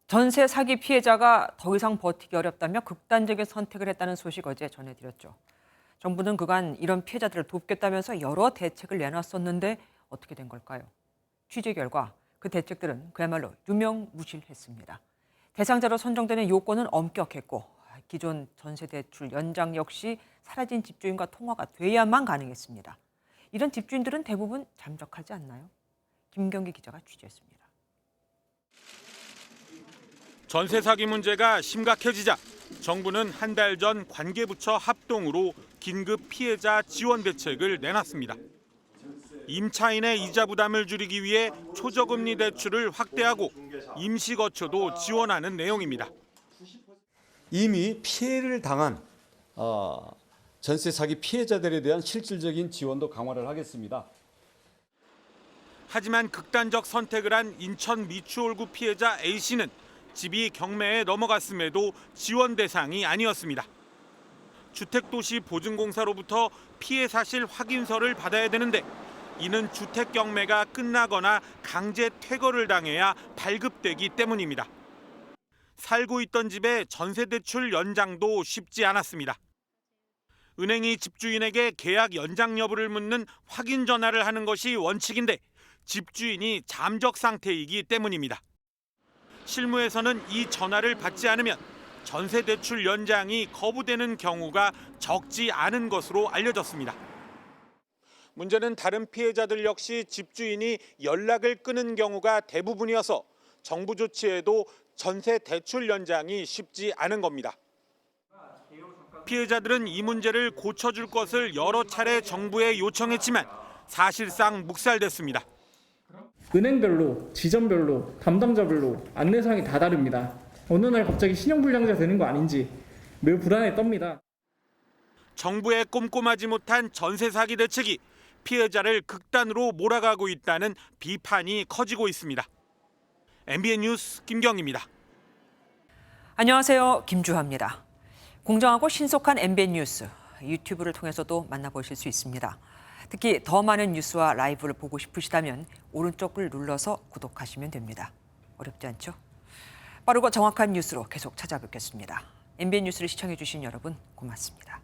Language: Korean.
전세 사기 피해자가 더 이상 버티기 어렵다며 극단적인 선택을 했다는 소식 어제 전해드렸죠. 정부는 그간 이런 피해자들을 돕겠다면서 여러 대책을 내놨었는데 어떻게 된 걸까요? 취재 결과 그 대책들은 그야말로 유명무실했습니다. 대상자로 선정되는 요건은 엄격했고 기존 전세대출 연장 역시 사라진 집주인과 통화가 돼야만 가능했습니다. 이런 집주인들은 대부분 잠적하지 않나요? 김경기 기자가 취재했습니다. 전세 사기 문제가 심각해지자 정부는 한 달 전 관계부처 합동으로 긴급 피해자 지원 대책을 내놨습니다. 임차인의 이자 부담을 줄이기 위해 초저금리 대출을 확대하고 임시거처도 지원하는 내용입니다. 이미 피해를 당한 전세 사기 피해자들에 대한 실질적인 지원도 강화를 하겠습니다. 하지만 극단적 선택을 한 인천 미추홀구 피해자 A씨는 집이 경매에 넘어갔음에도 지원 대상이 아니었습니다. 주택도시 보증공사로부터 피해 사실 확인서를 받아야 되는데 이는 주택 경매가 끝나거나 강제 퇴거를 당해야 발급되기 때문입니다. 살고 있던 집의 전세대출 연장도 쉽지 않았습니다. 은행이 집주인에게 계약 연장 여부를 묻는 확인 전화를 하는 것이 원칙인데 집주인이 잠적 상태이기 때문입니다. 실무에서는 이 전화를 받지 않으면 전세대출 연장이 거부되는 경우가 적지 않은 것으로 알려졌습니다. 문제는 다른 피해자들 역시 집주인이 연락을 끊은 경우가 대부분이어서 정부 조치에도 전세대출 연장이 쉽지 않은 겁니다. 피해자들은 이 문제를 고쳐줄 것을 여러 차례 정부에 요청했지만 사실상 묵살됐습니다. 은행별로, 지점별로, 담당자별로 안내사항이 다 다릅니다. 어느 날 갑자기 신용불량자 되는 거 아닌지 매우 불안에 떱니다. 정부의 꼼꼼하지 못한 전세 사기 대책이 피해자를 극단으로 몰아가고 있다는 비판이 커지고 있습니다. MBN 뉴스 김경희입니다. 안녕하세요. 김주하입니다. 공정하고 신속한 MBN 뉴스, 유튜브를 통해서도 만나보실 수 있습니다. 특히 더 많은 뉴스와 라이브를 보고 싶으시다면 오른쪽을 눌러서 구독하시면 됩니다. 어렵지 않죠? 빠르고 정확한 뉴스로 계속 찾아뵙겠습니다. MBN 뉴스를 시청해 주신 여러분 고맙습니다.